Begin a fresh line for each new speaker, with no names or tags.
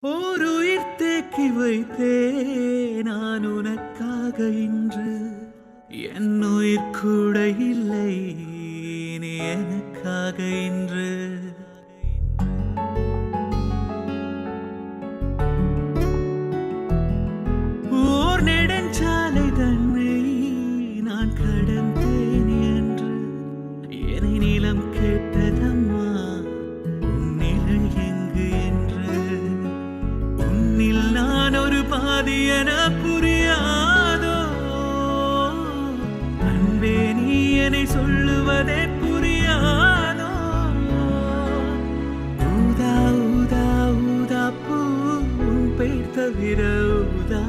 ஒரு உயிர் தேக்கி வைத்தே நான் உனக்காக இன்று என் உயிர் கூட இல்லை நீ எனக்காக இன்று ஓர் நெடுஞ்சாலை தன்னை நான் கடந்தேன் என்று என்னை நிலம் கேட்டதம்மா உன்னில் எங்கு என்று உன்னில் நான் ஒரு பாதி என புரியாதோ அன்பே நீ என்னை சொல்லுவதே புரியாதோ ஊதா ஊதா ஊதா பூ உன் பெயர் தவிர ஊதா